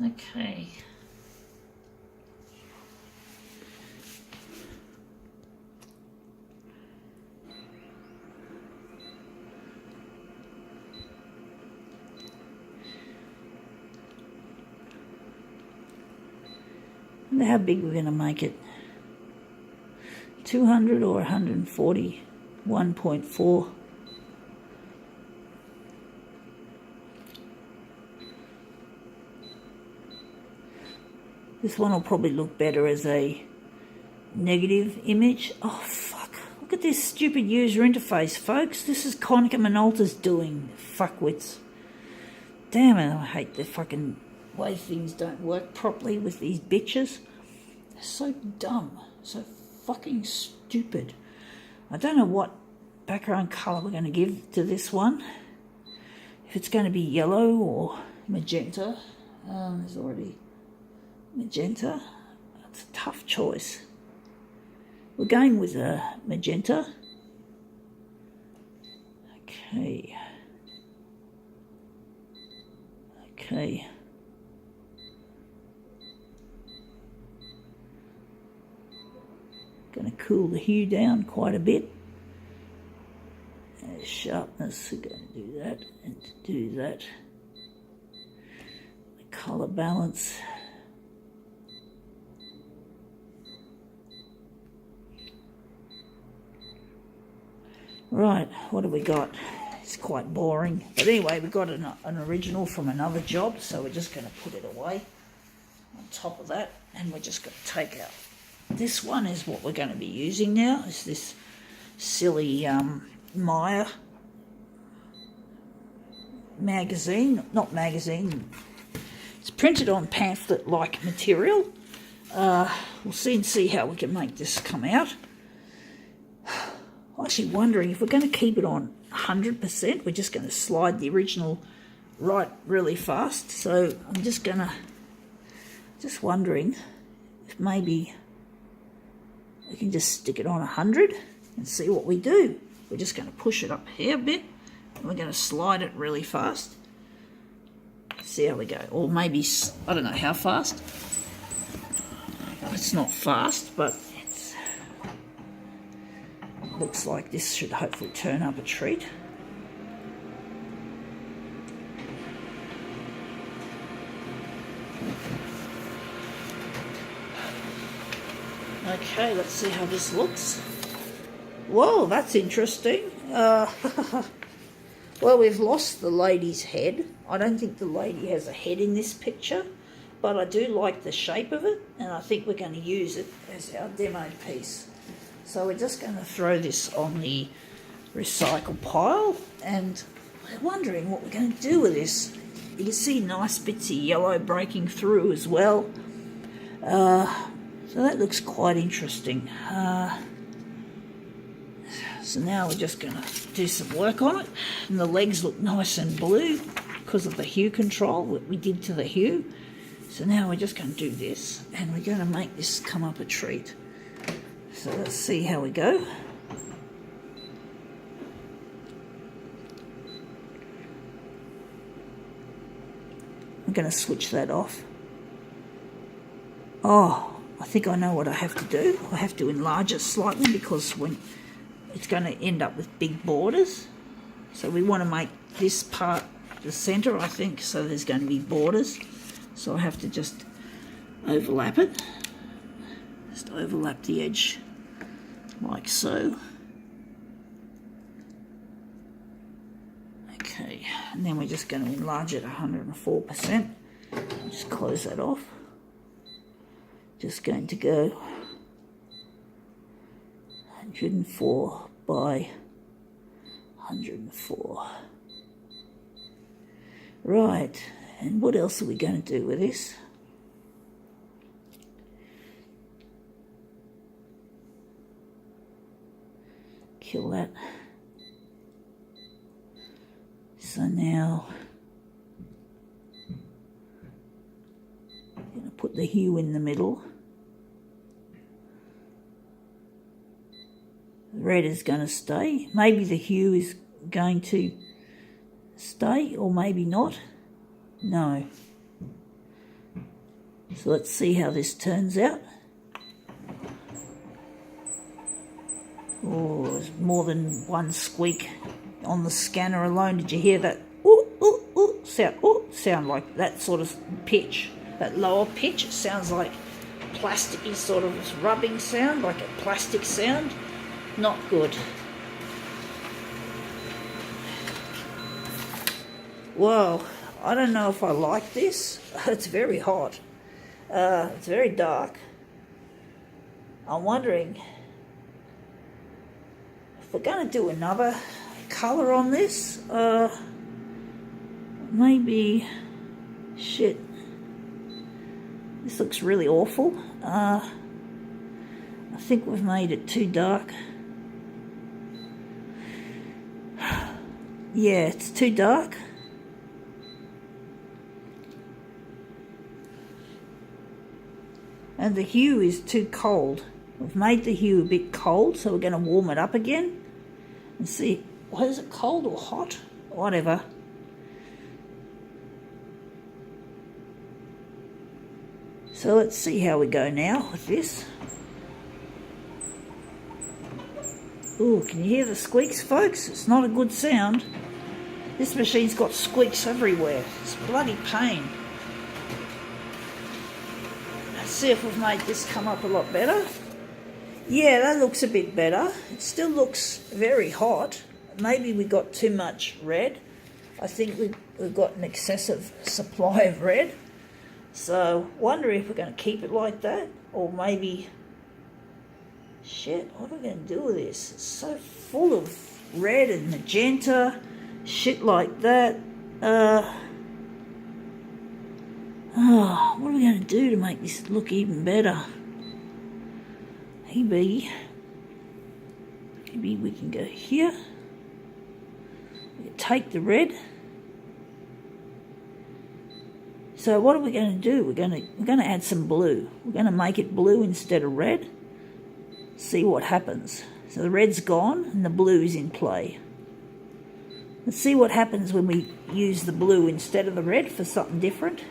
Okay. I wonder how big we're going to make it. 200 or 140, 1.4. This one will probably look better as a negative image. Oh, fuck. Look at this stupid user interface, folks. This is Konica Minolta's doing. Fuckwits. Damn it, I hate the fucking way things don't work properly with these bitches. They're so dumb. So fucking stupid. I don't know what background colour we're going to give to this one. If it's going to be yellow or magenta. There's already magenta. That's a tough choice. We're going with a magenta. Okay. Okay. Going to cool the hue down quite a bit. Sharpness, we're going to do that and to do that. The colour balance. Right, what have we got? It's quite boring. But anyway, we've got an original from another job, so we're just going to put it away on top of that, and we're just going to take out. This one is what we're going to be using now, is this silly Maya magazine. Not magazine. It's printed on pamphlet-like material. We'll see how we can make this come out. I'm actually wondering if we're going to keep it on 100%, we're just going to slide the original right really fast. So I'm just wondering if maybe we can just stick it on 100 and see what we do. We're just going to push it up here a bit and we're going to slide it really fast. See how we go. Or maybe, I don't know how fast. It's not fast, but it looks like this should hopefully turn up a treat. Okay, let's see how this looks. Whoa, that's interesting. Well, we've lost the lady's head. I don't think the lady has a head in this picture, but I do like the shape of it, and I think we're going to use it as our demo piece. So we're just going to throw this on the recycle pile, and we're wondering what we're going to do with this. You can see nice bits of yellow breaking through as well. So that looks quite interesting. So now we're just going to do some work on it. And the legs look nice and blue because of the hue control that we did to the hue. So now we're just going to do this, and we're going to make this come up a treat. So let's see how we go. I'm going to switch that off. Oh, I think I know what I have to do. I have to enlarge it slightly because when it's going to end up with big borders. So we want to make this part the center, I think, so there's going to be borders. So I have to just overlap it. Just overlap the edge like so. Okay, and then we're just going to enlarge it 104%. Just close that off. Just going to go 104 by 104. Right, and what else are we going to do with this? Kill that. So now I'm going to put the hue in the middle. The red is going to stay. Maybe the hue is going to stay, or maybe not. No. So let's see how this turns out. Oh, there's more than one squeak on the scanner alone. Did you hear that? Ooh, ooh, ooh, sound like that sort of pitch, that lower pitch. It sounds like plasticky sort of rubbing sound, like a plastic sound. Not good. Whoa, I don't know if I like this. It's very hot. It's very dark. I'm wondering if we're going to do another colour on this. Maybe, shit, this looks really awful. I think we've made it too dark. Yeah, it's too dark. And the hue is too cold. We've made the hue a bit cold, so we're going to warm it up again and see, what is it, cold or hot? Whatever. So let's see how we go now with this. Ooh, can you hear the squeaks, folks? It's not a good sound. This machine's got squeaks everywhere. It's bloody pain. Let's see if we've made this come up a lot better. Yeah, that looks a bit better. It still looks very hot. Maybe we got too much red. I think we've got an excessive supply of red. So, wonder if we're going to keep it like that, or maybe, shit, what are we going to do with this? It's so full of red and magenta, shit like that. What are we going to do to make this look even better? Maybe we can go here. We can take the red. So what are we going to do? We're going to add some blue. We're going to make it blue instead of red. See what happens. So the red's gone and the blue is in play. Let's see what happens when we use the blue instead of the red for something different.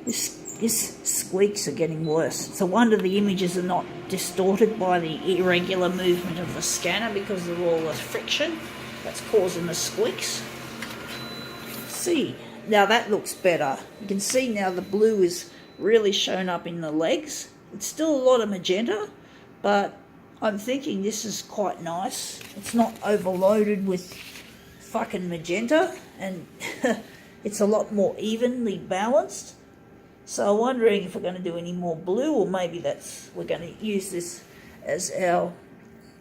This squeaks are getting worse. It's a wonder the images are not distorted by the irregular movement of the scanner because of all the friction that's causing the squeaks. See, now that looks better. You can see now the blue is really shown up in the legs. It's still a lot of magenta, but I'm thinking this is quite nice. It's not overloaded with fucking magenta, and it's a lot more evenly balanced. So I'm wondering if we're going to do any more blue, or maybe we're going to use this as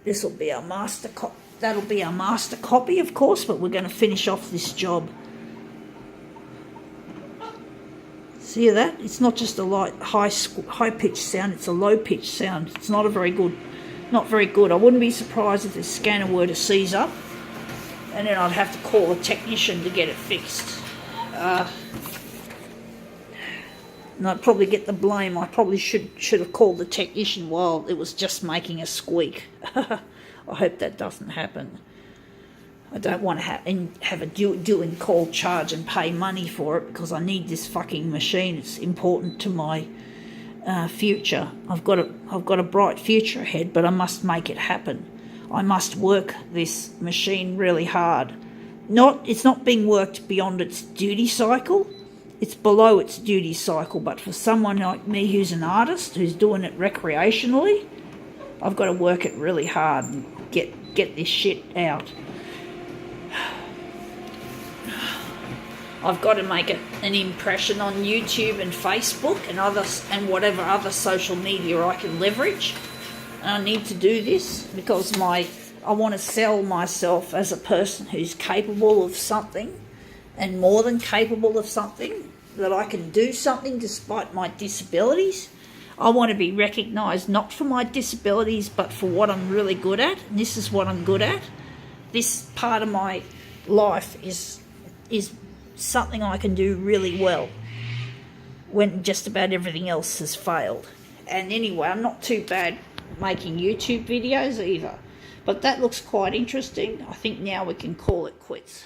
this will be our master copy. That'll be our master copy, of course, but we're going to finish off this job. See that? It's not just a light, high-pitched sound, it's a low-pitched sound. It's not very good. I wouldn't be surprised if this scanner were to seize up, and then I'd have to call a technician to get it fixed. And I'd probably get the blame. I probably should have called the technician while it was just making a squeak. I hope that doesn't happen. I don't want to have a doing call charge and pay money for it, because I need this fucking machine. It's important to my future. I've got a bright future ahead, but I must make it happen. I must work this machine really hard. It's not being worked beyond its duty cycle. It's below its duty cycle, but for someone like me who's an artist, who's doing it recreationally, I've got to work it really hard and get this shit out. I've got to make an impression on YouTube and Facebook and whatever other social media I can leverage. And I need to do this because I want to sell myself as a person who's capable of something, and more than capable of something, that I can do something despite my disabilities. I want to be recognised not for my disabilities, but for what I'm really good at. And this is what I'm good at. This part of my life is something I can do really well when just about everything else has failed. And anyway, I'm not too bad making YouTube videos either. But that looks quite interesting. I think now we can call it quits.